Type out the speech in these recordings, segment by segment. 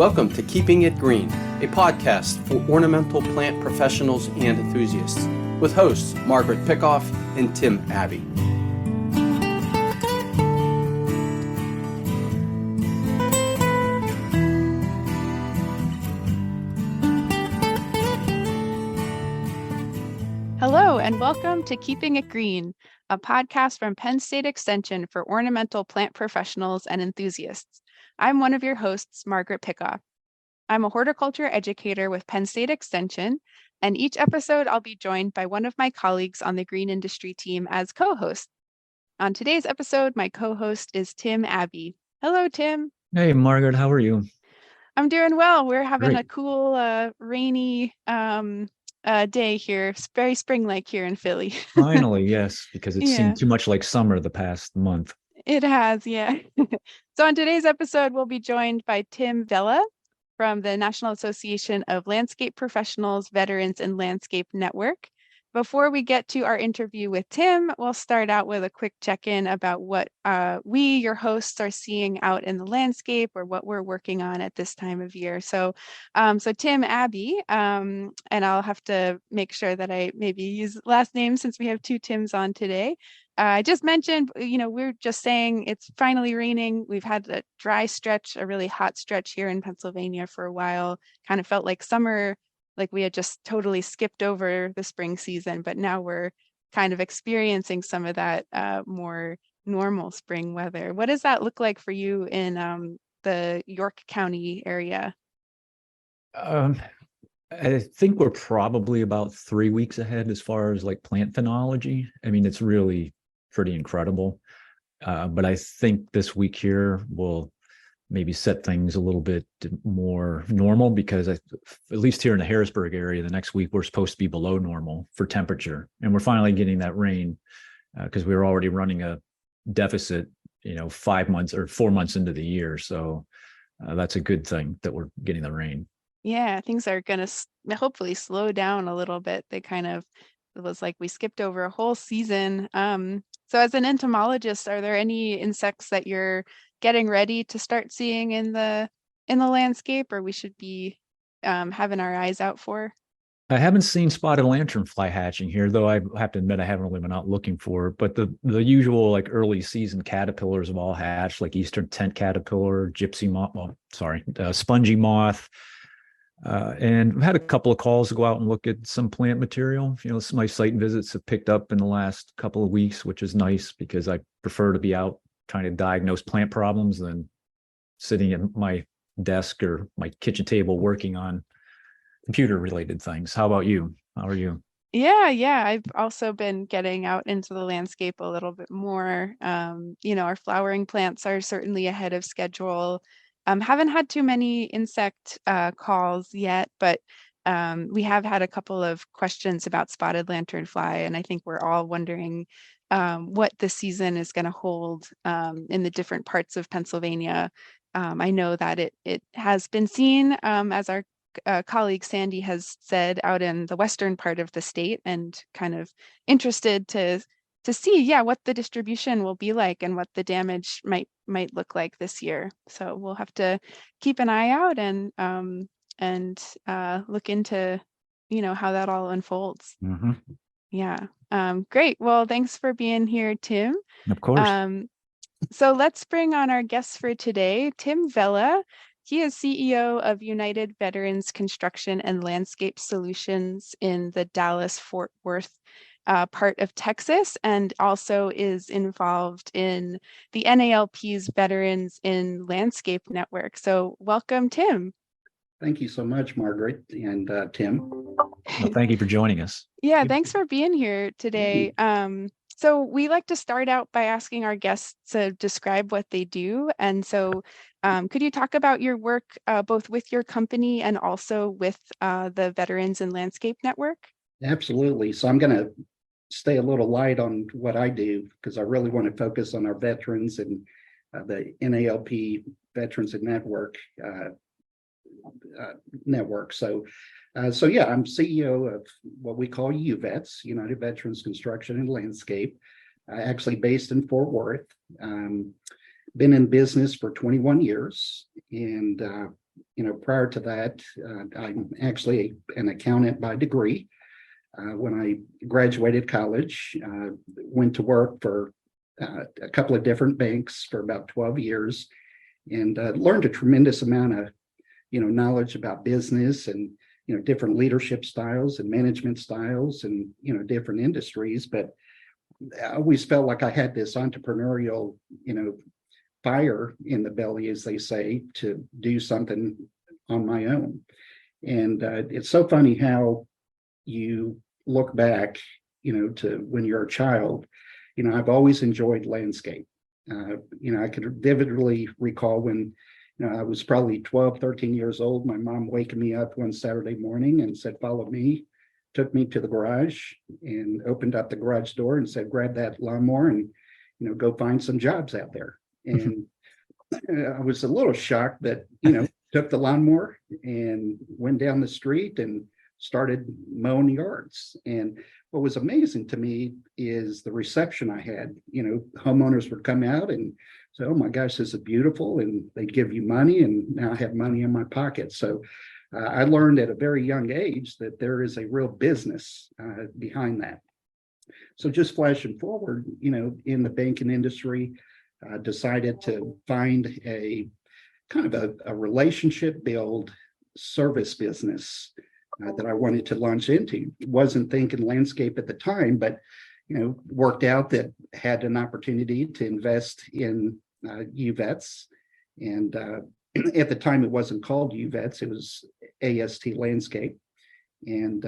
Welcome to Keeping It Green, a podcast for ornamental plant professionals and enthusiasts, with hosts Margaret Pickoff and Tim Abbey. Hello, and welcome to Keeping It Green, a podcast from Penn State Extension for ornamental plant professionals and enthusiasts. I'm one of your hosts, Margaret Pickoff. I'm a horticulture educator with Penn State Extension, and each episode I'll be joined by one of my colleagues on the green industry team as co-host. On today's episode, my co-host is Tim Abbey. Hello, Tim. Hey, Margaret, how are you? I'm doing well. We're having Great. a cool, rainy day here. It's very spring-like here in Philly. Finally, yes, because it Yeah. seemed too much like summer the past month. It has, yeah. So on today's episode, we'll be joined by Tim Vela from the National Association of Landscape Professionals, Veterans, and Landscape Network. Before we get to our interview with Tim, we'll start out with a quick check-in about what we, your hosts, are seeing out in the landscape or what we're working on at this time of year. So Tim Abbey, and I'll have to make sure that I maybe use last names since we have two Tims on today. I just mentioned, we're just saying it's finally raining. We've had a dry stretch, a really hot stretch here in Pennsylvania for a while. Kind of felt like summer, like we had just totally skipped over the spring season, but now we're kind of experiencing some of that more normal spring weather. What does that look like for you in the York County area? I think we're probably about 3 weeks ahead as far as like plant phenology. I mean, it's really pretty incredible. But I think this week here will maybe set things a little bit more normal because at least here in the Harrisburg area, the next week we're supposed to be below normal for temperature. And we're finally getting that rain because we were already running a deficit, 5 months or 4 months into the year. So that's a good thing that we're getting the rain. Yeah, things are going to hopefully slow down a little bit. It was like we skipped over a whole season. So as an entomologist, are there any insects that you're getting ready to start seeing in the landscape, or we should be having our eyes out for? I haven't seen spotted lanternfly hatching here, though I have to admit I haven't really been out looking for it. But the usual like early season caterpillars have all hatched, like eastern tent caterpillar, gypsy moth, spongy moth. And I've had a couple of calls to go out and look at some plant material. Some of my site visits have picked up in the last couple of weeks, which is nice because I prefer to be out trying to diagnose plant problems than sitting at my desk or my kitchen table working on computer related things. How about you? How are you? Yeah. I've also been getting out into the landscape a little bit more. Our flowering plants are certainly ahead of schedule. Haven't had too many insect calls yet, but we have had a couple of questions about spotted lanternfly, and I think we're all wondering what the season is going to hold in the different parts of Pennsylvania. I know that it has been seen, as our colleague Sandy has said, out in the western part of the state, and kind of interested to see, what the distribution will be like and what the damage might look like this year. So we'll have to keep an eye out and look into, how that all unfolds. Mm-hmm. Yeah. Great. Well, thanks for being here, Tim. Of course. So let's bring on our guest for today, Tim Vela. He is CEO of United Veterans Construction and Landscape Solutions in the Dallas-Fort Worth part of Texas, and also is involved in the NALP's Veterans in Landscape Network. So welcome, Tim. Thank you so much, Margaret and Tim. Well, thank you for joining us. Yeah, thanks for being here today. So we like to start out by asking our guests to describe what they do. And so could you talk about your work both with your company and also with the Veterans in Landscape Network? Absolutely. So I'm going to stay a little light on what I do because I really want to focus on our veterans and the NALP Veterans and Network. So I'm CEO of what we call UVets, United Veterans Construction and Landscape, actually based in Fort Worth. Been in business for 21 years, and prior to that, I'm actually an accountant by degree. When I graduated college, went to work for a couple of different banks for about 12 years and learned a tremendous amount of, knowledge about business and, different leadership styles and management styles and, different industries. But I always felt like I had this entrepreneurial, fire in the belly, as they say, to do something on my own. And it's so funny how you look back, to when you're a child. I've always enjoyed landscape. I could vividly recall when, I was probably 12, 13 years old, my mom waking me up one Saturday morning and said, follow me, took me to the garage and opened up the garage door and said, grab that lawnmower and, go find some jobs out there. And I was a little shocked that, took the lawnmower and went down the street and started mowing yards. And what was amazing to me is the reception I had. Homeowners would come out and say, oh my gosh, this is beautiful. And they'd give you money, and now I have money in my pocket. So I learned at a very young age that there is a real business behind that. So just flashing forward, in the banking industry, decided to find a kind of a relationship build service business that I wanted to launch into. Wasn't thinking landscape at the time, but worked out that had an opportunity to invest in UVets. And at the time, it wasn't called UVets, it was AST Landscape. And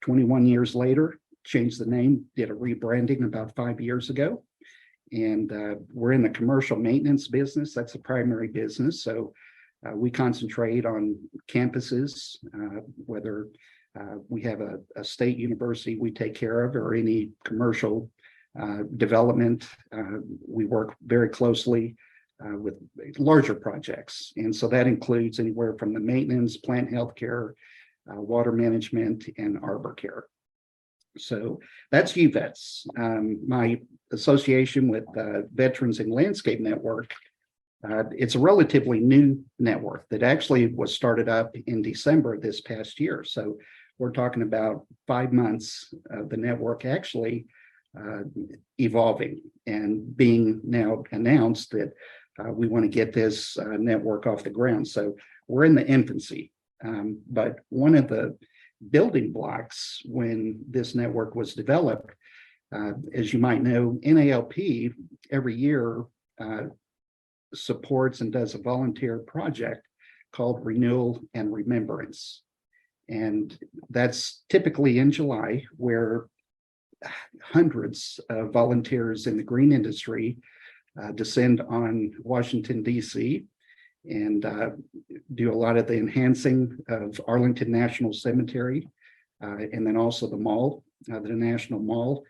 21 years later, changed the name, did a rebranding about 5 years ago. And we're in the commercial maintenance business. That's the primary business. So we concentrate on campuses, whether we have a state university we take care of or any commercial development. We work very closely with larger projects. And so that includes anywhere from the maintenance, plant healthcare, water management, and arbor care. So that's UVets. My association with Veterans in Landscape Network, it's a relatively new network that actually was started up in December of this past year. So we're talking about 5 months of the network actually evolving and being now announced that we want to get this network off the ground. So we're in the infancy. But one of the building blocks when this network was developed, as you might know, NALP every year supports and does a volunteer project called Renewal and Remembrance. And that's typically in July, where hundreds of volunteers in the green industry descend on Washington, D.C., and do a lot of the enhancing of Arlington National Cemetery, and then also the mall, the National Mall.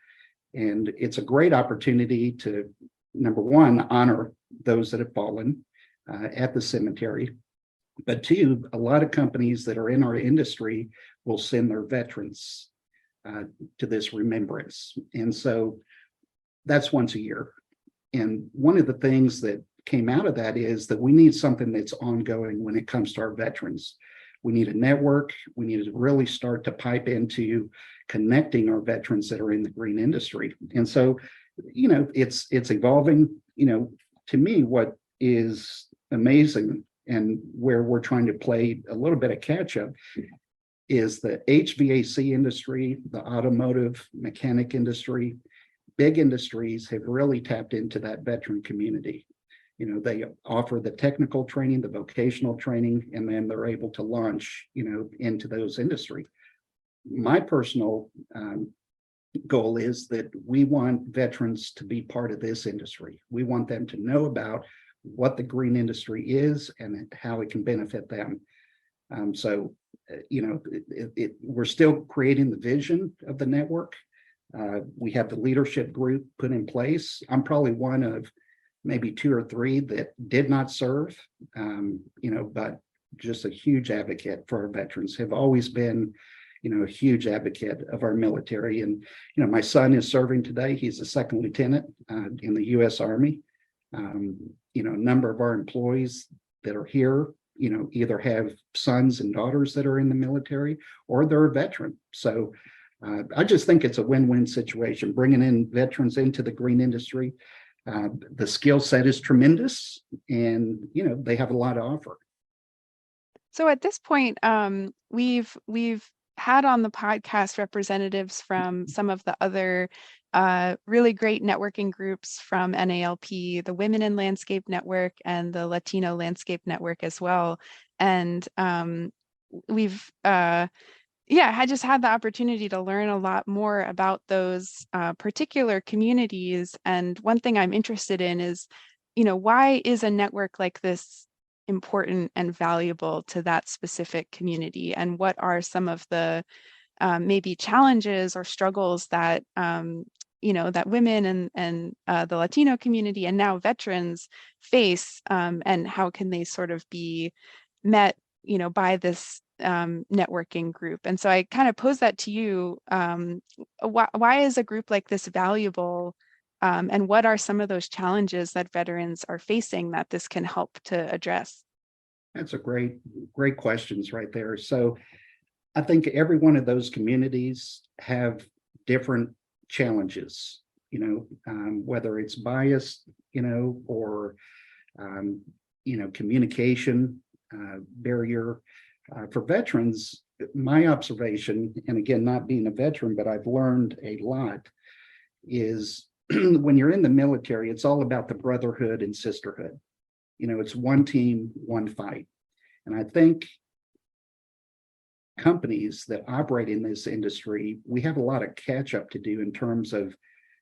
And it's a great opportunity to, number one, honor those that have fallen at the cemetery. But two, a lot of companies that are in our industry will send their veterans to this remembrance. And so that's once a year. And one of the things that came out of that is that we need something that's ongoing when it comes to our veterans. We need a network. We need to really start to pipe into connecting our veterans that are in the green industry. And so, it's evolving. To me, what is amazing and where we're trying to play a little bit of catch up is the HVAC industry, the automotive mechanic industry. Big industries have really tapped into that veteran community. They offer the technical training, the vocational training, and then they're able to launch, into those industries. My personal goal is that we want veterans to be part of this industry. We want them to know about what the green industry is and how it can benefit them. We're still creating the vision of the network. We have the leadership group put in place. I'm probably one of maybe 2 or 3 that did not serve, but just a huge advocate for our veterans, have always been, a huge advocate of our military. And, my son is serving today. He's a second lieutenant in the U.S. Army. A number of our employees that are here either have sons and daughters that are in the military or they're a veteran. So I just think it's a win-win situation, bringing in veterans into the green industry. The skill set is tremendous, and they have a lot to offer. So at this point, we've had on the podcast representatives from some of the other really great networking groups from NALP, the Women in Landscape Network and the Latino Landscape Network as well. And we've I just had the opportunity to learn a lot more about those particular communities. And one thing I'm interested in is, why is a network like this important and valuable to that specific community? And what are some of the maybe challenges or struggles that, that women and the Latino community and now veterans face, and how can they sort of be met, by this networking group? And so I kind of pose that to you. Why is a group like this valuable? And what are some of those challenges that veterans are facing that this can help to address? That's a great questions right there. So I think every one of those communities have different challenges, whether it's bias, or, communication barrier. For veterans, my observation, and again, not being a veteran, but I've learned a lot, is when you're in the military, it's all about the brotherhood and sisterhood. It's one team, one fight. And I think companies that operate in this industry, we have a lot of catch up to do in terms of,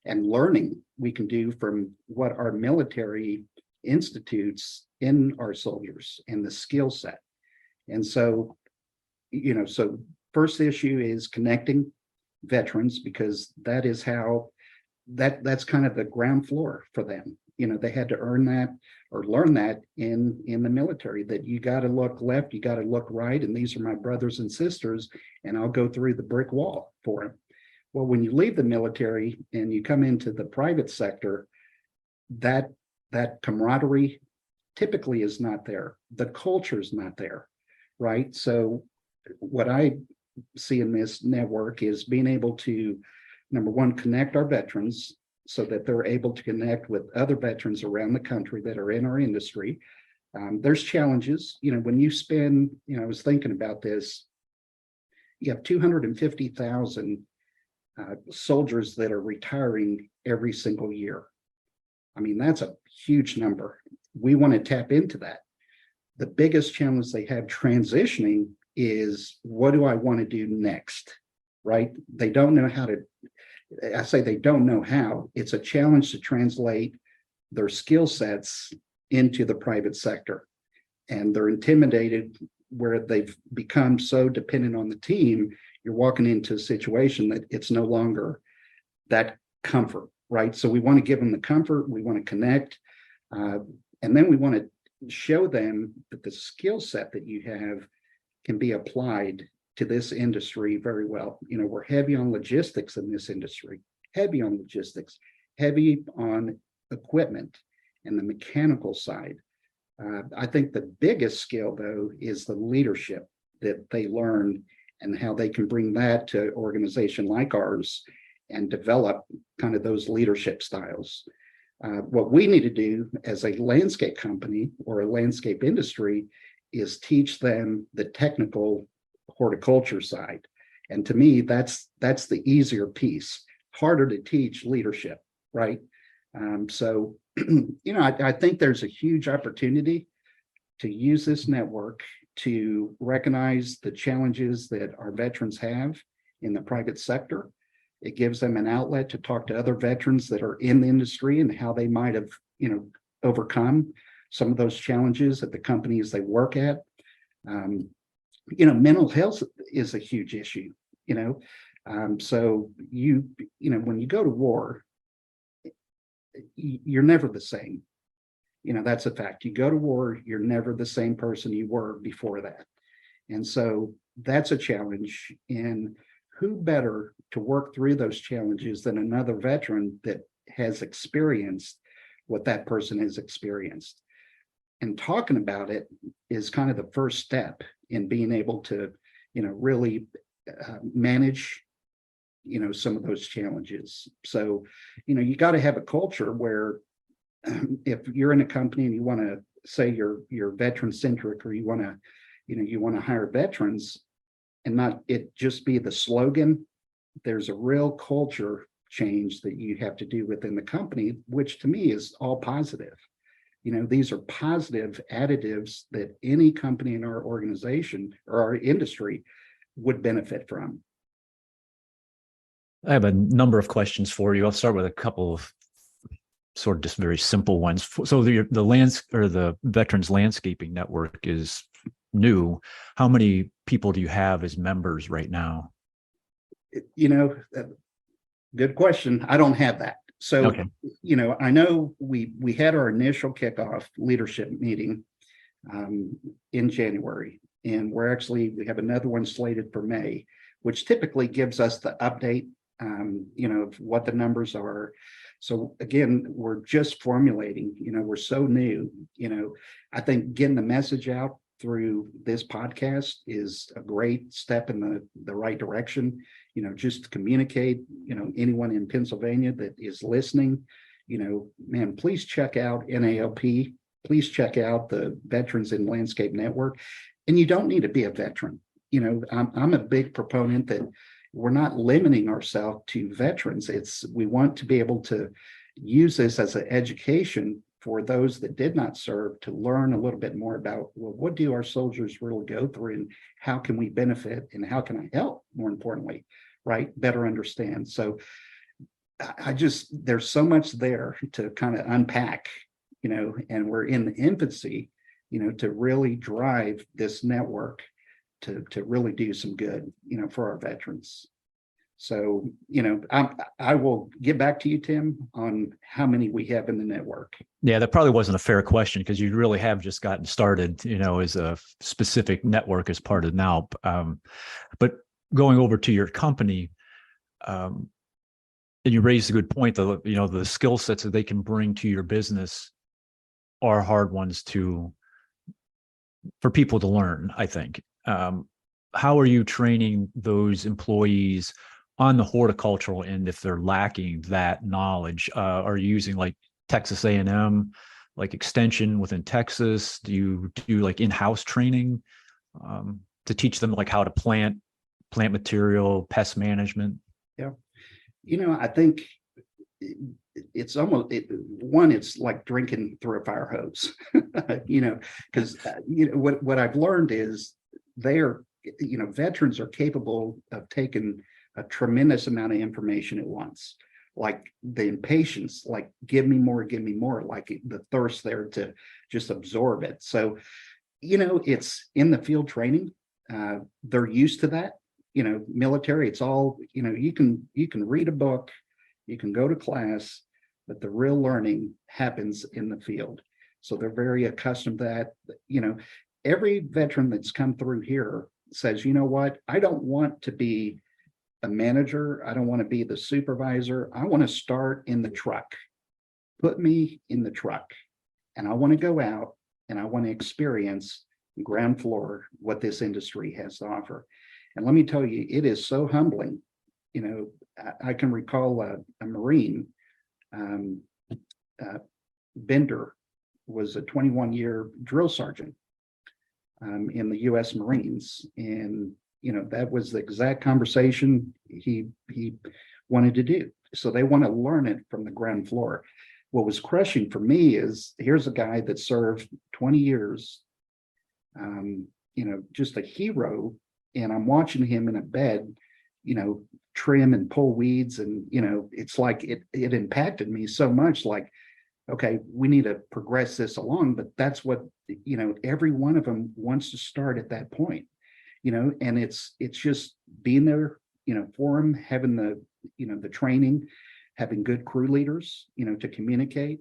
and learning we can do from what our military institutes in our soldiers and the skill set. And so, so first issue is connecting veterans, because that is how that's kind of the ground floor for them. They had to earn that or learn that in the military, that you got to look left, you got to look right, and these are my brothers and sisters, and I'll go through the brick wall for them. Well, when you leave the military and you come into the private sector, that camaraderie typically is not there. The culture is not there, right? So what I see in this network is being able to, number one, connect our veterans so that they're able to connect with other veterans around the country that are in our industry. There's challenges, when you spend, I was thinking about this, you have 250,000 soldiers that are retiring every single year. I mean, that's a huge number. We want to tap into that. The biggest challenge they have transitioning is, what do I want to do next, right? They don't know how to, I say they don't know how. It's a challenge to translate their skill sets into the private sector. And they're intimidated where they've become so dependent on the team. You're walking into a situation that it's no longer that comfort, right? So we want to give them the comfort, we want to connect, and then we want to show them that the skill set that you have can be applied to this industry very well. We're heavy on logistics in this industry, heavy on equipment and the mechanical side. I think the biggest skill, though, is the leadership that they learn and how they can bring that to an organization like ours and develop kind of those leadership styles. What we need to do as a landscape company or a landscape industry is teach them the technical horticulture side. And to me, that's the easier piece, harder to teach leadership, right? So, I think there's a huge opportunity to use this network to recognize the challenges that our veterans have in the private sector. It gives them an outlet to talk to other veterans that are in the industry and how they might have, overcome some of those challenges at the companies they work at. Mental health is a huge issue, so when you go to war, you're never the same. That's a fact. You go to war, you're never the same person you were before that. And so that's a challenge. And who better to work through those challenges than another veteran that has experienced what that person has experienced? And talking about it is kind of the first step in being able to, really manage, some of those challenges. So, you got to have a culture where if you're in a company and you want to say you're veteran centric, or you want to hire veterans and not it just be the slogan, there's a real culture change that you have to do within the company, which to me is all positive. These are positive additives that any company in our organization or our industry would benefit from. I have a number of questions for you. I'll start with a couple of sort of just very simple ones. So the Veterans Landscaping Network is new. How many people do you have as members right now? Good question. I don't have that. So, Okay. I know we had our initial kickoff leadership meeting in January, and we have another one slated for May, which typically gives us the update, of what the numbers are. So again, we're just formulating, we're so new, I think getting the message out through this podcast is a great step in the right direction. Just to communicate, anyone in Pennsylvania that is listening, man, please check out NALP. Please check out the Veterans in Landscape Network. And you don't need to be a veteran. I'm a big proponent that we're not limiting ourselves to veterans. We want to be able to use this as an education for those that did not serve, to learn a little bit more about, well, what do our soldiers really go through, and how can we benefit, and how can I help, more importantly, right? Better understand. So there's so much there to kind of unpack, and we're in the infancy, to really drive this network to really do some good, for our veterans. So, I will get back to you, Tim, on how many we have in the network. Yeah, that probably wasn't a fair question, because you really have just gotten started, as a specific network as part of NALP. But going over to your company, and you raised a good point, the skill sets that they can bring to your business are hard ones for people to learn, I think. How are you training those employees on the horticultural end if they're lacking that knowledge? Are you using like Texas A&M, like extension within Texas? Do you do like in-house training to teach them like how to plant material, pest management? Yeah. I think it's almost it's like drinking through a fire hose, because what I've learned is veterans are capable of taking a tremendous amount of information at once, like the impatience, like give me more, like the thirst there to just absorb it. So, it's in the field training. They're used to that, military, it's all, you can read a book, you can go to class, but the real learning happens in the field. So they're very accustomed to that. Every veteran that's come through here says, you know what, I don't want to be a manager. I don't want to be the supervisor. I want to start in the truck. Put me in the truck. And I want to go out and I want to experience ground floor what this industry has to offer. And let me tell you, it is so humbling. I can recall a Marine, Bender, was a 21-year drill sergeant in the U.S. Marines. And, that was the exact conversation he wanted to do. So they want to learn it from the ground floor. What was crushing for me is, here's a guy that served 20 years, just a hero. And I'm watching him in a bed, trim and pull weeds. And, it's like it impacted me so much, like, okay, we need to progress this along. But that's what, every one of them wants to start at that point, and it's just being there, for them, having the training, having good crew leaders, to communicate.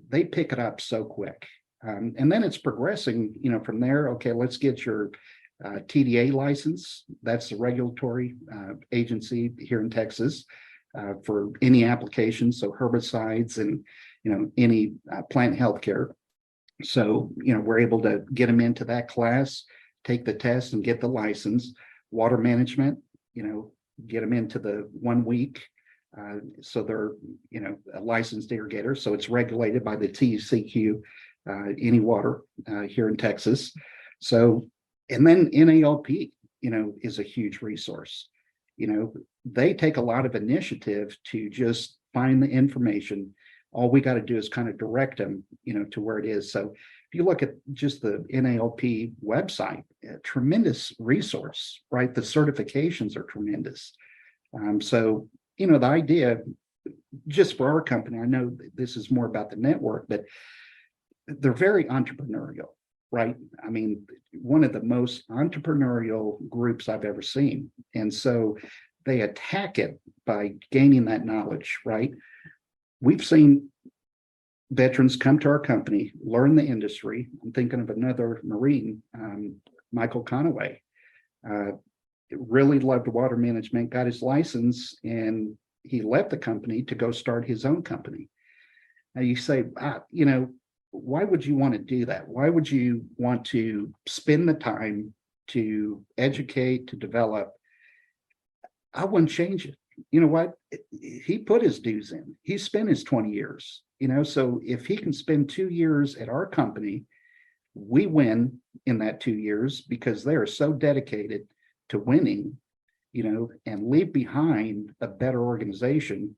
They pick it up so quick. And then it's progressing, from there. Okay, let's get your TDA license. That's the regulatory agency here in Texas for any application. So herbicides and, any plant health care. So, we're able to get them into that class, take the test and get the license. Water management, get them into the 1 week. So they're, a licensed irrigator. So it's regulated by the TCQ, any water here in Texas. So, and then NALP, is a huge resource. They take a lot of initiative to just find the information. All we got to do is kind of direct them, to where it is. So if you look at just the NALP website, a tremendous resource, right? The certifications are tremendous. So, the idea just for our company, I know this is more about the network, but they're very entrepreneurial, right? I mean, one of the most entrepreneurial groups I've ever seen. And so they attack it by gaining that knowledge, right? We've seen veterans come to our company, learn the industry. I'm thinking of another Marine, Michael Conaway. Really loved water management, got his license, and he left the company to go start his own company. Now you say, why would you want to do that? Why would you want to spend the time to educate, to develop? I wouldn't change it. You know what? He put his dues in. He spent his 20 years, so if he can spend 2 years at our company, we win in that 2 years because they are so dedicated to winning, and leave behind a better organization.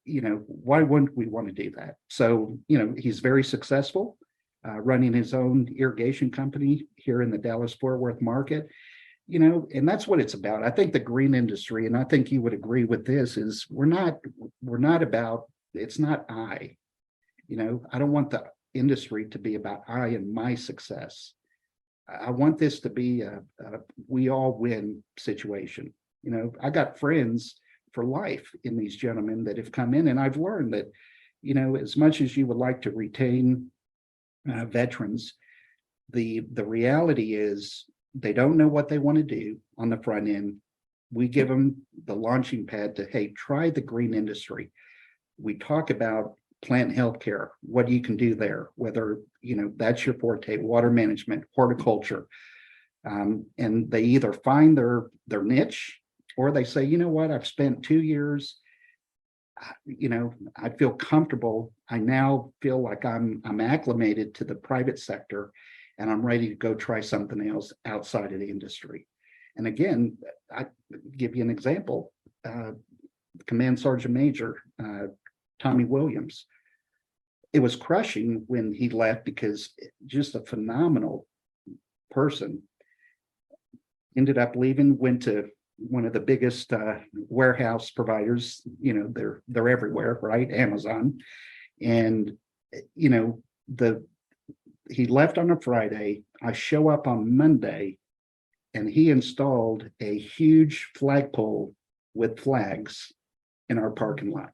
Why wouldn't we want to do that? So, he's very successful running his own irrigation company here in the Dallas-Fort Worth market, and that's what it's about. I think the green industry, and I think you would agree with this, is we're not about, it's not I don't want the industry to be about I and my success. I want this to be a we all win situation. I got friends for life in these gentlemen that have come in, and I've learned that, as much as you would like to retain veterans, the reality is they don't know what they want to do on the front end. We give them the launching pad to, hey, try the green industry. We talk about plant healthcare, what you can do there, whether, that's your forte, water management, horticulture. And they either find their niche, or they say, what, I've spent 2 years, I feel comfortable. I now feel like I'm acclimated to the private sector, and I'm ready to go try something else outside of the industry. And again, I give you an example. Command Sergeant Major Tommy Williams. It was crushing when he left because just a phenomenal person. Ended up leaving, went to one of the biggest warehouse providers. They're everywhere, right? Amazon. And he left on a Friday. I show up on Monday, and he installed a huge flagpole with flags in our parking lot.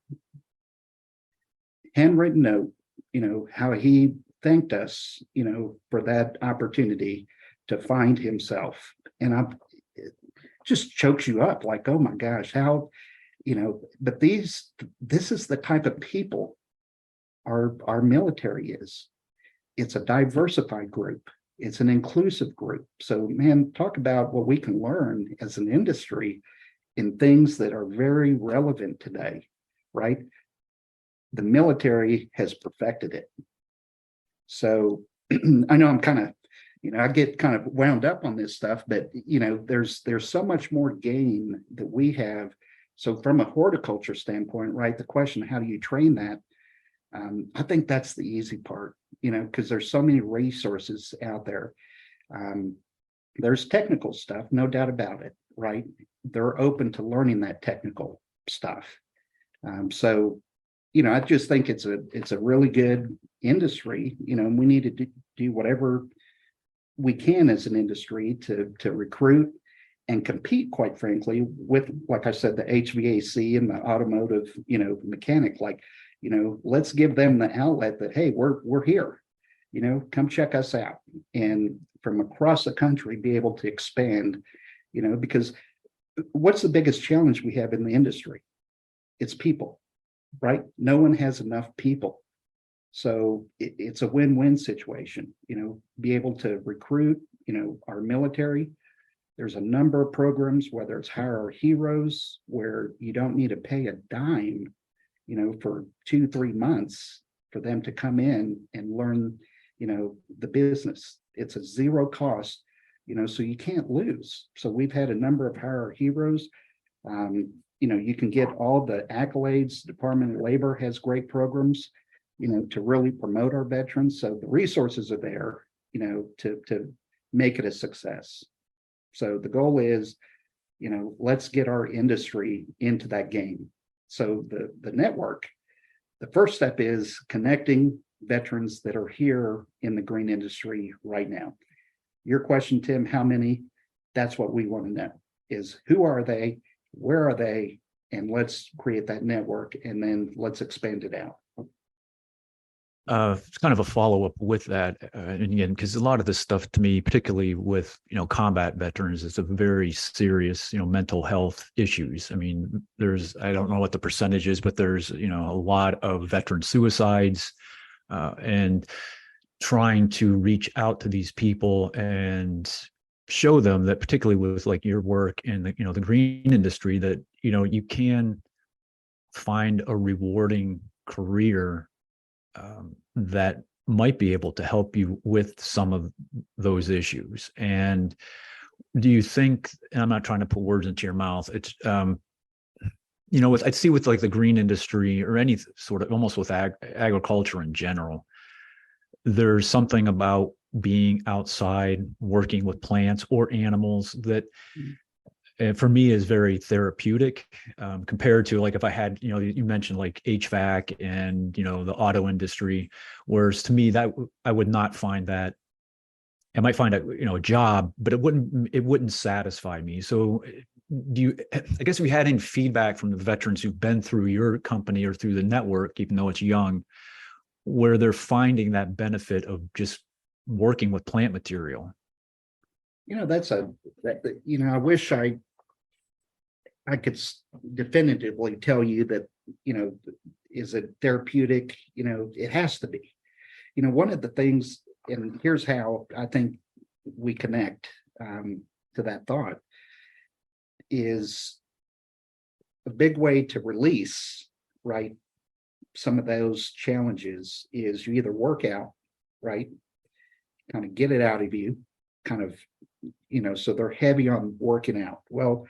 Handwritten note, how he thanked us, for that opportunity to find himself. And it just chokes you up like, oh my gosh, how, but this is the type of people our military is. It's a diversified group. It's an inclusive group. So, man, talk about what we can learn as an industry in things that are very relevant today, right? The military has perfected it. So I know I'm kind of, I get kind of wound up on this stuff, but there's so much more gain that we have. So from a horticulture standpoint, right, the question, how do you train that? I think that's the easy part, because there's so many resources out there. There's technical stuff, no doubt about it, right? They're open to learning that technical stuff. So I just think it's a really good industry, and we need to do whatever we can as an industry to recruit and compete, quite frankly, with, like I said, the HVAC and the automotive, mechanic. Like, let's give them the outlet that, hey, we're here, come check us out, and from across the country be able to expand, because what's the biggest challenge we have in the industry? It's people. Right? No one has enough people. So it's a win-win situation, be able to recruit, our military. There's a number of programs, whether it's Hire Our Heroes, where you don't need to pay a dime, for 2-3 months for them to come in and learn, the business. It's a zero cost, so you can't lose. So we've had a number of Hire Our Heroes. You can get all the accolades. Department of Labor has great programs, to really promote our veterans. So the resources are there, to make it a success. So the goal is, let's get our industry into that game. So the network, the first step is connecting veterans that are here in the green industry right now. Your question, Tim, how many? That's what we want to know, is who are they, where are they, and let's create that network, and then let's expand it out. It's kind of a follow-up with that, and again, because a lot of this stuff to me, particularly with combat veterans, is a very serious mental health issues. I mean, I don't know what the percentage is, but there's a lot of veteran suicides, and trying to reach out to these people and show them that, particularly with like your work in the green industry, that you can find a rewarding career that might be able to help you with some of those issues. And do you think, and I'm not trying to put words into your mouth, it's I'd see with like the green industry or any sort of, almost with agriculture in general, there's something about being outside working with plants or animals that for me is very therapeutic, compared to like if I had, you mentioned like HVAC and, the auto industry, whereas to me that I would not find that. I might find a job, but it wouldn't satisfy me. So I guess if you had any feedback from the veterans who've been through your company or through the network, even though it's young, where they're finding that benefit of just working with plant material? I wish I could definitively tell you that, is it therapeutic? It has to be. One of the things, and here's how I think we connect to that thought, is a big way to release, right, some of those challenges is you either work out, right, kind of get it out of you, kind of, so they're heavy on working out. Well,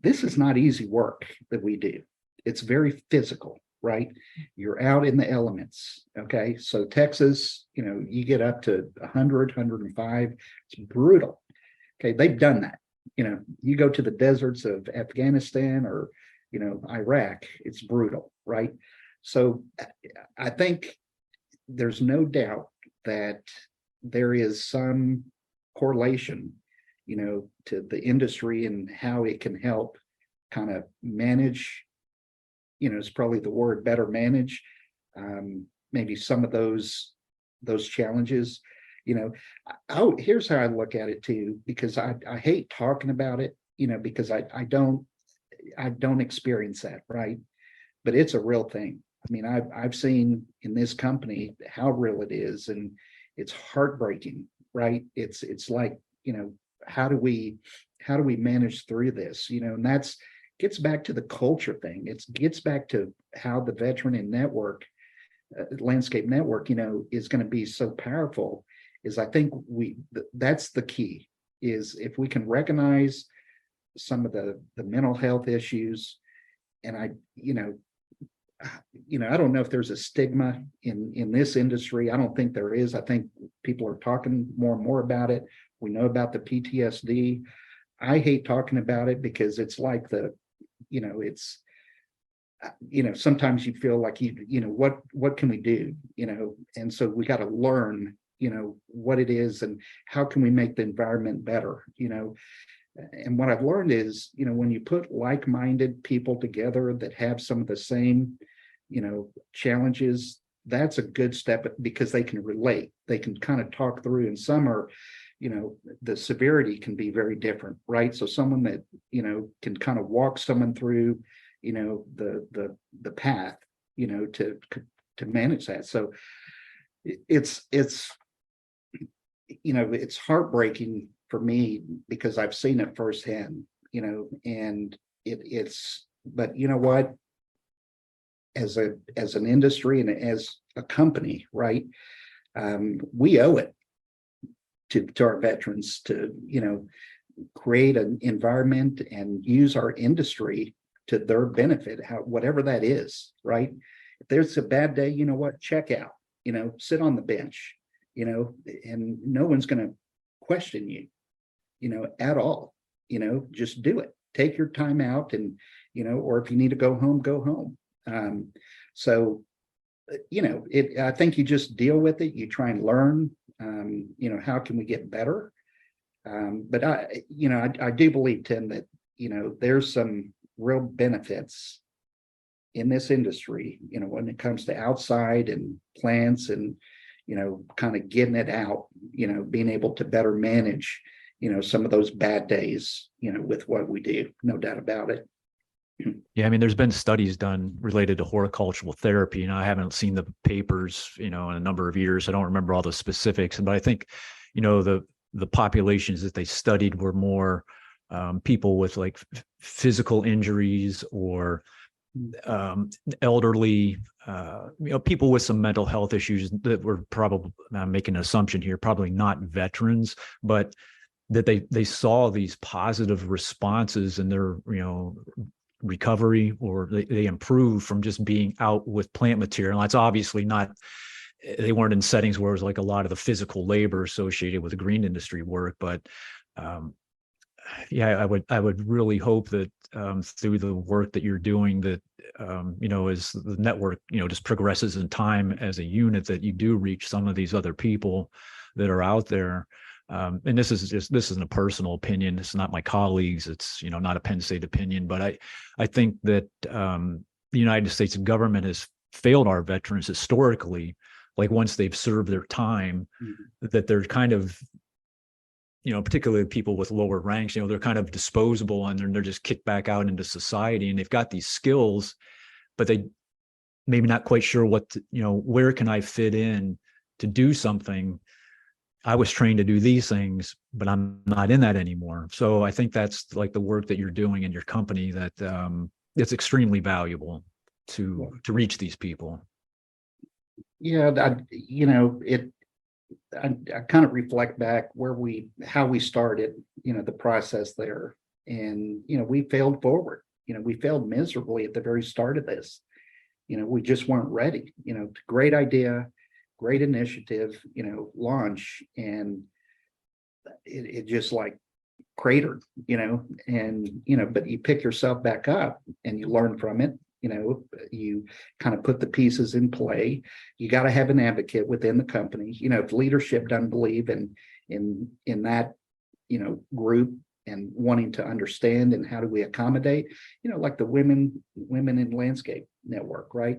this is not easy work that we do. It's very physical, right? You're out in the elements. Okay. So Texas, you get up to 100, 105. It's brutal. Okay. They've done that. You go to the deserts of Afghanistan or, Iraq, it's brutal, right? So I think there's no doubt that there is some correlation, to the industry and how it can help kind of manage, it's probably the word, better manage, maybe some of those challenges. Here's how I look at it too, because I hate talking about it, because I don't experience that, right? But it's a real thing. I mean, I've seen in this company how real it is, and it's heartbreaking, right? It's like, how do we manage through this? And that's gets back to the culture thing. It gets back to how the veteran and network, landscape network, is going to be so powerful. Is I think that's the key. Is if we can recognize some of the mental health issues, and I don't know if there's a stigma in this industry. I don't think there is. I think people are talking more and more about it. We know about the PTSD. I hate talking about it because it's like sometimes you feel like what can we do, and so we got to learn, what it is and how can we make the environment better, and what I've learned is, when you put like-minded people together that have some of the same, challenges, that's a good step because they can relate. They can kind of talk through, and some are, the severity can be very different, right? So someone that, can kind of walk someone through, the path, to manage that. So it's it's heartbreaking for me because I've seen it firsthand, and it's, but you know what, as an industry and as a company, right, we owe it to our veterans to create an environment and use our industry to their benefit, whatever that is, right? If there's a bad day, you know what, check out, sit on the bench, and no one's going to question you, at all. Just do it. Take your time out, and or if you need to go home, go home. So I think you just deal with it. You try and learn, how can we get better? But I do believe, Tim, that there's some real benefits in this industry, when it comes to outside and plants and kind of getting it out, being able to better manage some of those bad days, with what we do, no doubt about it. Yeah, I mean, there's been studies done related to horticultural therapy, and I haven't seen the papers, in a number of years. I don't remember all the specifics, but I think, the populations that they studied were more people with like physical injuries or elderly, people with some mental health issues that were probably, I'm making an assumption here, probably not veterans, but that they saw these positive responses in their, recovery, or they improve from just being out with plant material. That's obviously not, they weren't in settings where it was like a lot of the physical labor associated with the green industry work, but yeah, I would really hope that through the work that you're doing, that as the network just progresses in time as a unit, that you do reach some of these other people that are out there. And this isn't a personal opinion. It's not my colleagues. It's not a Penn State opinion, but I think that the United States government has failed our veterans historically. Like once they've served their time, that they're kind of, particularly people with lower ranks, they're kind of disposable, and they're just kicked back out into society, and they've got these skills, but they maybe not quite sure what where can I fit in to do something. I was trained to do these things, but I'm not in that anymore. So I think that's like the work that you're doing in your company, that it's extremely valuable to reach these people. Yeah, I kind of reflect back how we started, the process there, and we failed forward. We failed miserably at the very start of this. We just weren't ready. Great idea, great initiative, launch, and it just like cratered, and but you pick yourself back up and you learn from it. You kind of put the pieces in play. You got to have an advocate within the company. If leadership doesn't believe in that, group and wanting to understand, and how do we accommodate, like the women in landscape network, right?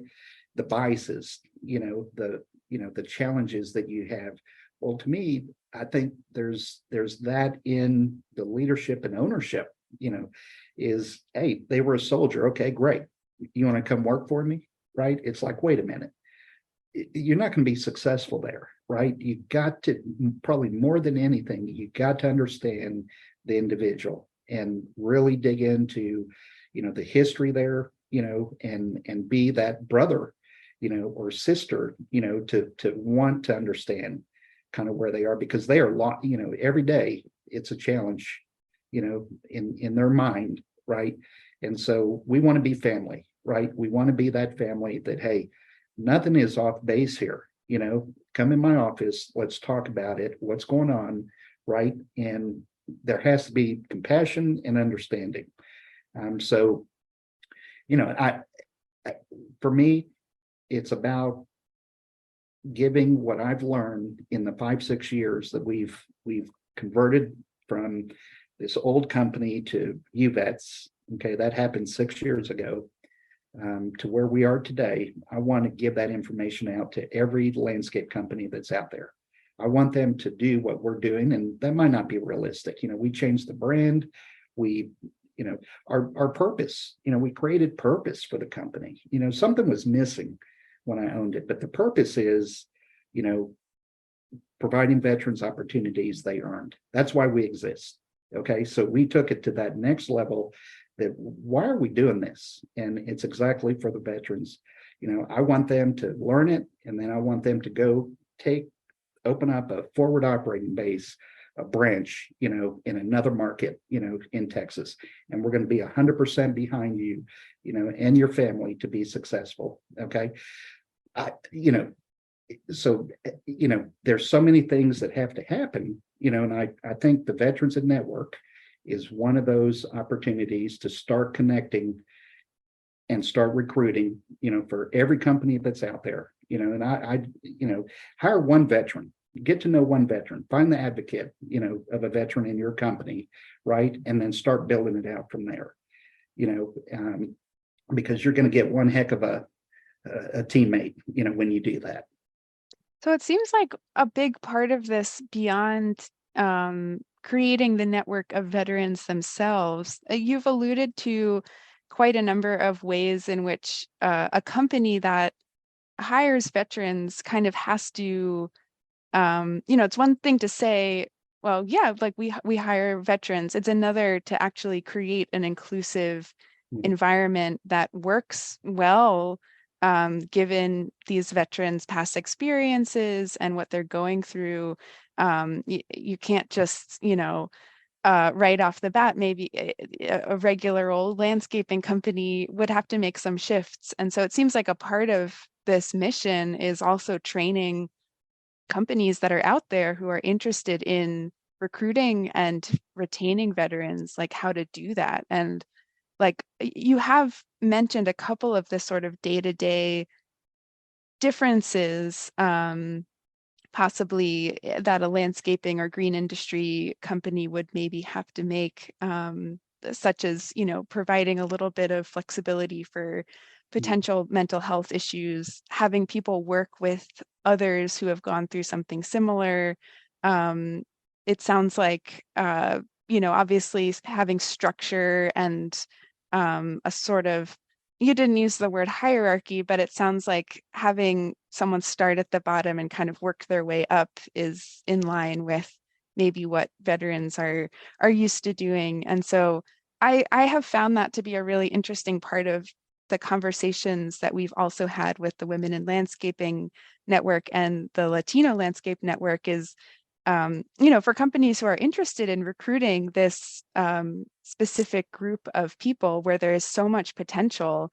The biases, the challenges that you have. Well, to me, I think there's that in the leadership and ownership, is, hey, they were a soldier. Okay, great. You want to come work for me, right? It's like, wait a minute, you're not going to be successful there, right? You got to, probably more than anything, you got to understand the individual and really dig into, the history there, and be that brother, or sister, to want to understand kind of where they are, because they are every day it's a challenge, in their mind, right? And so we want to be family, right? We want to be that family that, hey, nothing is off base here, come in my office, let's talk about it, what's going on, right? And there has to be compassion and understanding. So, for me, it's about giving what I've learned in the 5-6 years that we've converted from this old company to UVets. Okay, that happened 6 years ago, to where we are today. I want to give that information out to every landscape company that's out there. I want them to do what we're doing, and that might not be realistic. We changed the brand. We, our purpose. We created purpose for the company. Something was missing when I owned it. But the purpose is, you know, providing veterans opportunities they earned. That's why we exist. Okay, so we took it to that next level. That why are we doing this? And it's exactly for the veterans. You know, I want them to learn it, and then I want them to go open up a forward operating base, a branch, you know, in another market, you know, in Texas. And we're going to be 100% behind you, you know, and your family to be successful. Okay. You know, so, you know, there's so many things that have to happen, you know, and I think the Veterans and Network is one of those opportunities to start connecting and start recruiting, you know, for every company that's out there, you know, and I you know, hire one veteran, get to know one veteran, find the advocate, you know, of a veteran in your company, right? And then start building it out from there, you know, because you're going to get one heck of a teammate, you know, when you do that. So it seems like a big part of this, beyond creating the network of veterans themselves, you've alluded to quite a number of ways in which a company that hires veterans kind of has to, you know, it's one thing to say, well, yeah, like we hire veterans. It's another to actually create an inclusive environment that works well, given these veterans' past experiences and what they're going through. You can't just, you know, right off the bat, maybe a regular old landscaping company would have to make some shifts. And so it seems like a part of this mission is also training companies that are out there who are interested in recruiting and retaining veterans, like how to do that. And like you have mentioned a couple of the sort of day-to-day differences, possibly that a landscaping or green industry company would maybe have to make, such as, you know, providing a little bit of flexibility for potential mental health issues, having people work with others who have gone through something similar. It sounds like, you know, obviously having structure and a sort of, you didn't use the word hierarchy, but it sounds like having someone start at the bottom and kind of work their way up is in line with maybe what veterans are used to doing. And so I have found that to be a really interesting part of the conversations that we've also had with the Women in Landscaping Network and the Latino Landscape Network is, you know, for companies who are interested in recruiting this specific group of people where there is so much potential,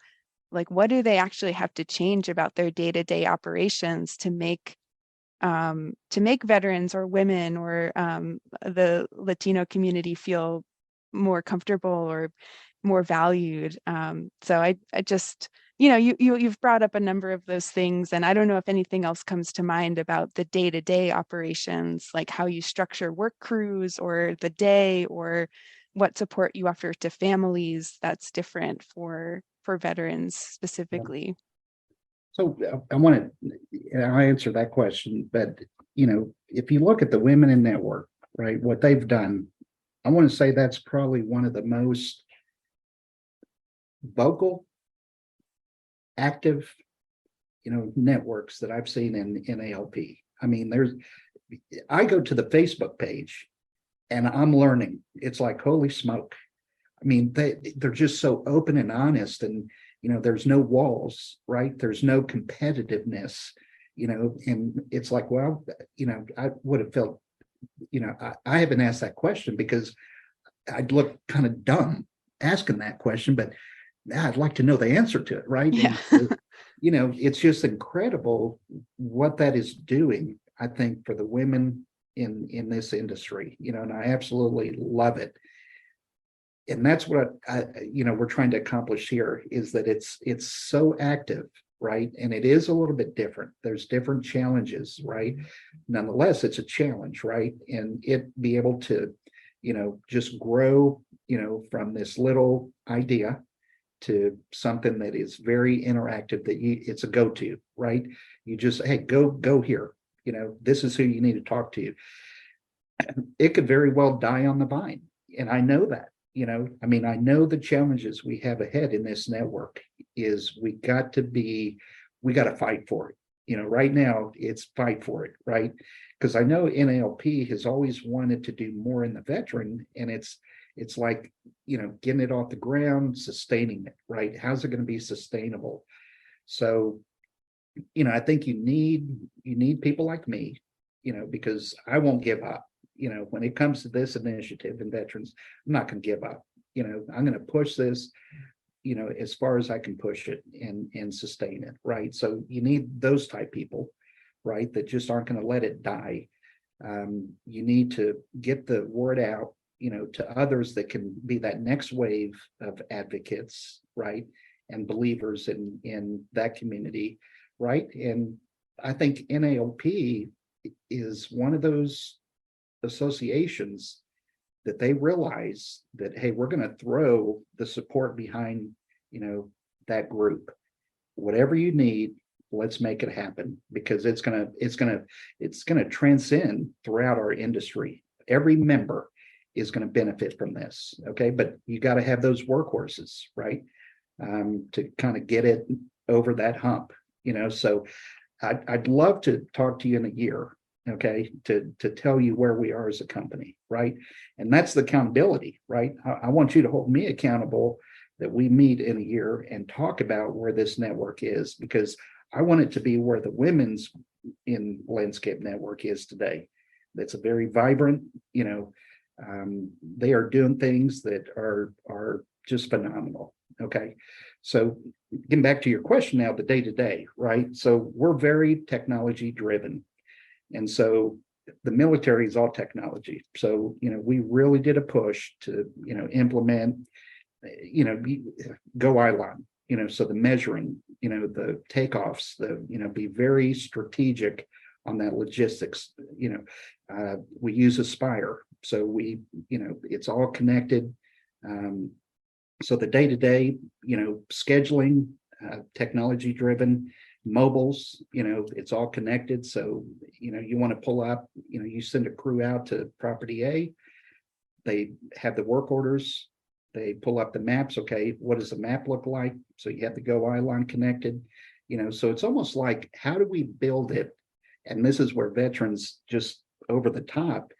like what do they actually have to change about their day-to-day operations to make veterans or women or the Latino community feel more comfortable or more valued. So I just, you know, you've brought up a number of those things, and I don't know if anything else comes to mind about the day-to-day operations, like how you structure work crews or the day, or what support you offer to families that's different for veterans specifically. So I want to, I answer that question, but you know, if you look at the Women in Network, right, what they've done, I want to say that's probably one of the most vocal, active, you know, networks that I've seen in ALP. I mean, I go to the Facebook page and I'm learning. It's like, holy smoke. I mean, they're just so open and honest, and you know, there's no walls, right? There's no competitiveness, you know, and it's like, well, you know, I would have felt, you know, I haven't asked that question because I'd look kind of dumb asking that question, but I'd like to know the answer to it, right? Yeah. And, you know, it's just incredible what that is doing, I think, for the women in this industry, you know, and I absolutely love it. And that's what you know, we're trying to accomplish here, is that it's so active, right? And it is a little bit different. There's different challenges, right? Nonetheless, it's a challenge, right? And it be able to, you know, just grow, you know, from this little idea to something that is very interactive, that it's a go-to, right? You just, hey, go here, you know, this is who you need to talk to. It could very well die on the vine. And I know that. You know, I mean, I know the challenges we have ahead in this network is we got to be we got to fight for it. Right now it's fight for it, right? Because I know NALP has always wanted to do more in the veteran, and it's like, getting it off the ground, sustaining it, right? How's it going to be sustainable? So, I think you need people like me, because I won't give up. When it comes to this initiative in veterans, I'm not going to give up. I'm going to push this, as far as I can push it and sustain it, right? So you need those type people, right, that just aren't going to let it die. You need to get the word out, to others that can be that next wave of advocates, right, and believers in that community, right? And I think NALP is one of those associations that they realize that, hey, we're going to throw the support behind, that group. Whatever you need, let's make it happen, because it's going to transcend throughout our industry. Every member is going to benefit from this. Okay. But you got to have those workhorses, right? To kind of get it over that hump, so I'd love to talk to you in a year, okay, to tell you where we are as a company, right? And that's the accountability, right? I want you to hold me accountable, that we meet in a year and talk about where this network is, because I want it to be where the women's in landscape network is today. That's a very vibrant, they are doing things that are just phenomenal. Okay. So getting back to your question now, the day-to-day, right? So we're very technology driven. And so the military is all technology. So, we really did a push to, implement, go ILON, so the measuring, the takeoffs, be very strategic on that logistics. We use Aspire. So we, it's all connected. So the day-to-day, scheduling, technology driven, mobiles, it's all connected. So, you want to pull up, you send a crew out to property A, they have the work orders, they pull up the maps. Okay, what does the map look like? So you have to go ILON connected, so it's almost like, how do we build it? And this is where veterans just over the top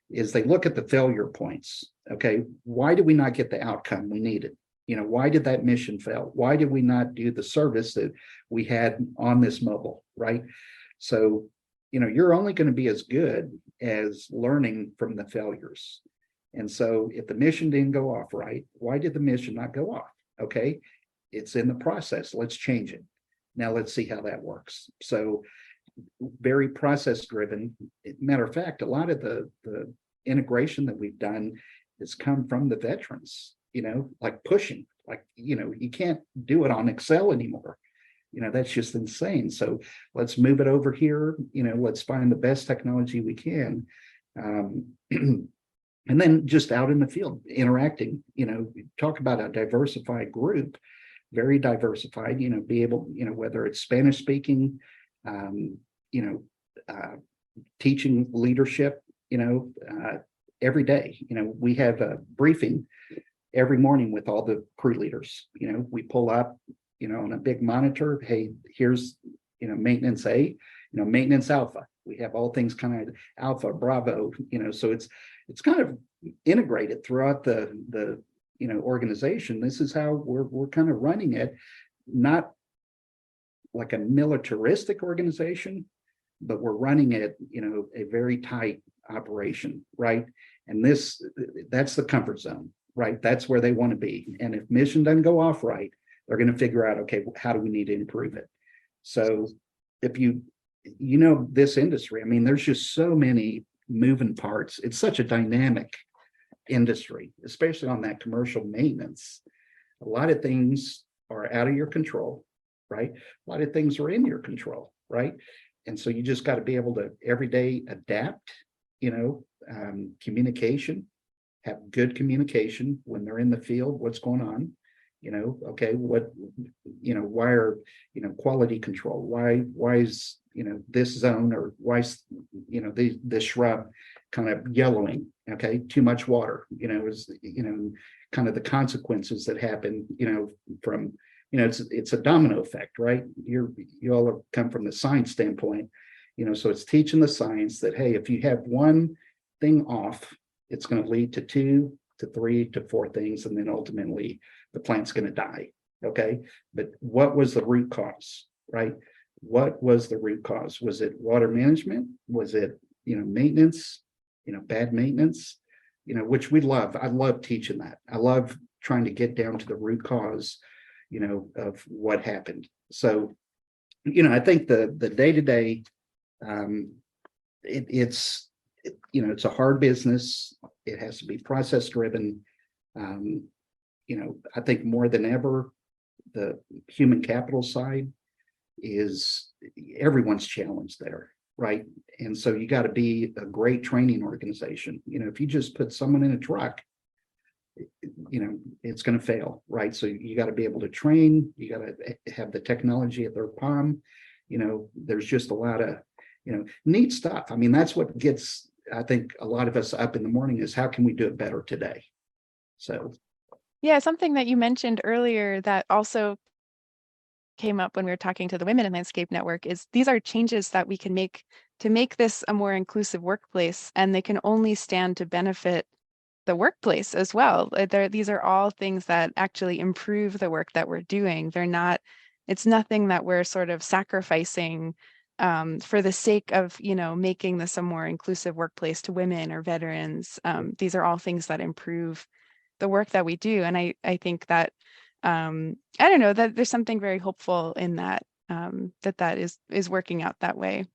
is they look at the failure points. Okay, why did we not get the outcome we needed? Why did that mission fail? Why did we not do the service that we had on this mobile, right? So, you're only going to be as good as learning from the failures. And so if the mission didn't go off right, why did the mission not go off? Okay, it's in the process. Let's change it. Now let's see how that works. So very process driven. Matter of fact, a lot of the integration that we've done has come from the veterans, like pushing, like, you can't do it on Excel anymore. That's just insane. So let's move it over here. Let's find the best technology we can. And then just out in the field interacting, talk about a diversified group, very diversified, be able, whether it's Spanish speaking, teaching leadership, every day, we have a briefing every morning with all the crew leaders. We pull up, on a big monitor. Hey, here's, maintenance A, maintenance alpha. We have all things kind of alpha, bravo, so it's kind of integrated throughout the organization. This is how we're kind of running it, not like a militaristic organization, but we're running it, a very tight operation, right? And that's the comfort zone, right? That's where they want to be. And if mission doesn't go off right, they're going to figure out, okay, how do we need to improve it? So if this industry, I mean, there's just so many moving parts. It's such a dynamic industry, especially on that commercial maintenance. A lot of things are out of your control, right? A lot of things are in your control, right? And so you just got to be able to every day adapt, communication, have good communication when they're in the field, what's going on, okay, why are, quality control, why is, this zone, or why is, this shrub kind of yellowing, okay, too much water, is, kind of the consequences that happen, from it's a domino effect, right? You all have come from the science standpoint, so it's teaching the science that, hey, if you have one thing off, it's going to lead to 2 to 3 to 4 things, and then ultimately the plant's going to die. Okay, but what was the root cause, right? What was the root cause? Was it water management? Was it maintenance? Bad maintenance? Which we love. I love teaching that. I love trying to get down to the root cause, of what happened. So, I think the day-to-day, it's a hard business. It has to be process driven. I think more than ever, the human capital side is everyone's challenged there, right? And so you got to be a great training organization. If you just put someone in a truck, it's going to fail, right? So you got to be able to train. You got to have the technology at their palm. There's just a lot of neat stuff. I mean, that's what gets, I think, a lot of us up in the morning, is how can we do it better today? So yeah, something that you mentioned earlier that also came up when we were talking to the Women in Landscape Network is these are changes that we can make to make this a more inclusive workplace, and they can only stand to benefit the workplace as well. These are all things that actually improve the work that we're doing. It's nothing that we're sort of sacrificing for the sake of, making this a more inclusive workplace to women or veterans. These are all things that improve the work that we do. And I think that, I don't know, that there's something very hopeful in that, that is working out that way.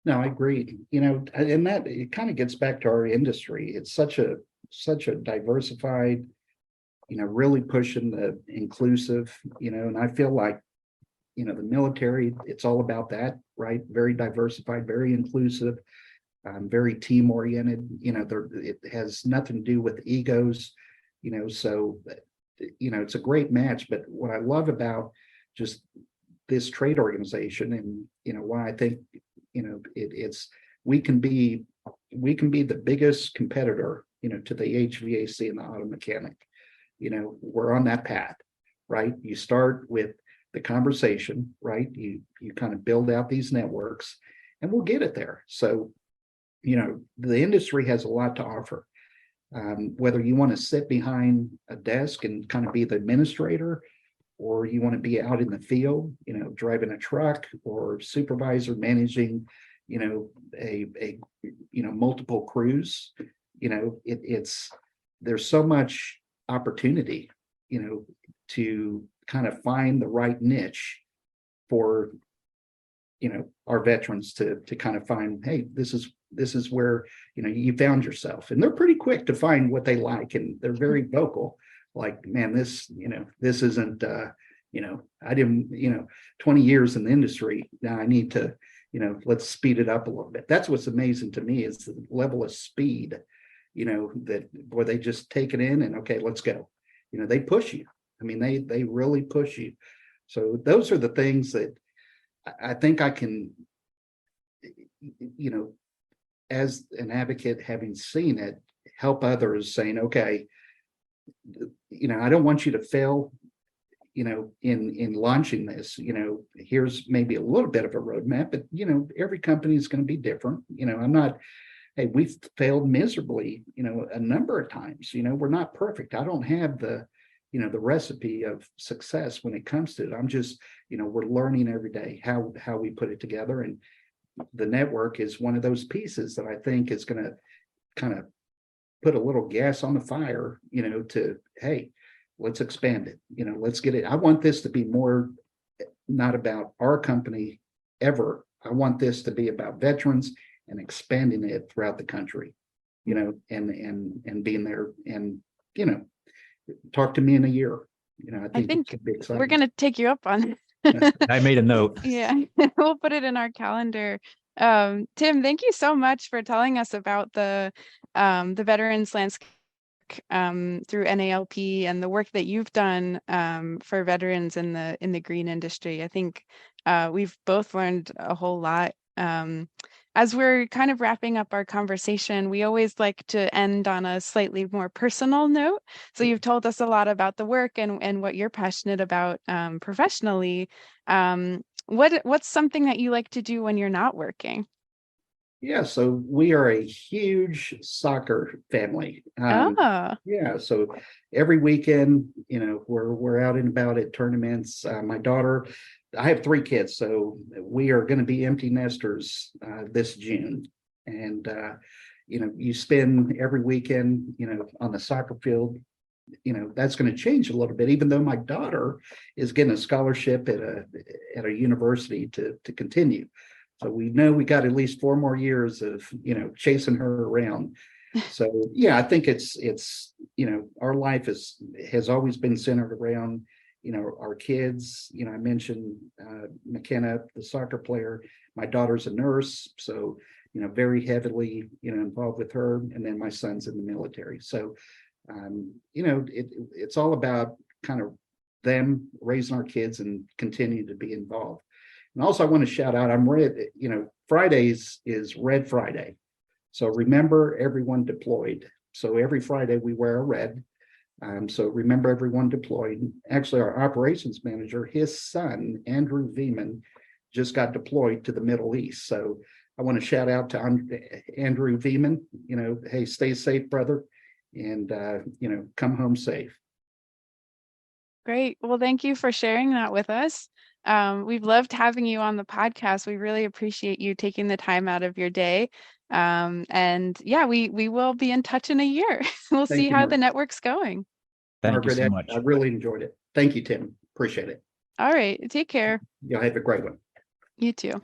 no, I agree. And that it kind of gets back to our industry. It's such a diversified, really pushing the inclusive, and I feel like, the military, it's all about that, right? Very diversified, very inclusive, very team oriented. It has nothing to do with egos, so, it's a great match. But what I love about just this trade organization, and, why I think, it's we can be the biggest competitor, to the HVAC and the auto mechanic. We're on that path, right? You start with the conversation, right? You kind of build out these networks, and we'll get it there. So, the industry has a lot to offer. Whether you want to sit behind a desk and kind of be the administrator, or you want to be out in the field, driving a truck, or supervisor managing, a multiple crews, there's so much opportunity, to kind of find the right niche for, our veterans to kind of find, hey, this is where, you found yourself. And they're pretty quick to find what they like, and they're very vocal. Like, man, this isn't, I didn't, 20 years in the industry. Now I need to, let's speed it up a little bit. That's what's amazing to me, is the level of speed, that where they just take it in and, okay, let's go. They push you. I mean, they really push you. So those are the things that I think I can, as an advocate, having seen it, help others, saying, okay, I don't want you to fail, in launching this. Here's maybe a little bit of a roadmap, but every company is going to be different. I'm not, hey, we've failed miserably, a number of times. We're not perfect. I don't have the recipe of success when it comes to it. I'm just, we're learning every day how we put it together. And the network is one of those pieces that I think is going to kind of put a little gas on the fire, to, hey, let's expand it. Let's get it. I want this to be more not about our company ever. I want this to be about veterans and expanding it throughout the country, and being there, and, talk to me in a year. I think it could be exciting. We're going to take you up on I made a note. Yeah, we'll put it in our calendar. Tim, thank you so much for telling us about the Veterans Landscape through NALP and the work that you've done for veterans in the green industry. I think we've both learned a whole lot. as we're kind of wrapping up our conversation, we always like to end on a slightly more personal note. So you've told us a lot about the work and what you're passionate about professionally. What's something that you like to do when you're not working? Yeah, so we are a huge soccer family. Yeah, so every weekend, we're out and about at tournaments. My daughter, I have 3 kids, so we are going to be empty nesters this June. And you spend every weekend, on the soccer field. That's going to change a little bit, even though my daughter is getting a scholarship at a university to continue. So we know we got at least 4 more years of, chasing her around. So, yeah, I think it's, our life has always been centered around, our kids. I mentioned McKenna, the soccer player. My daughter's a nurse, so, very heavily, involved with her. And then my son's in the military. So, it's all about kind of them raising our kids and continue to be involved. And also I want to shout out, Fridays is Red Friday. So remember everyone deployed. So every Friday we wear a red. So remember everyone deployed. Actually, our operations manager, his son, Andrew Veman, just got deployed to the Middle East. So I want to shout out to Andrew Veman, hey, stay safe, brother. And, come home safe. Great. Well, thank you for sharing that with us. We've loved having you on the podcast. We really appreciate you taking the time out of your day. And yeah, we will be in touch in a year. We'll Thank see you, how Margaret. the network's going. Thank Margaret, you so much. I really enjoyed it. Thank you, Tim. Appreciate it. All right. Take care. Y'all have a great one. You too.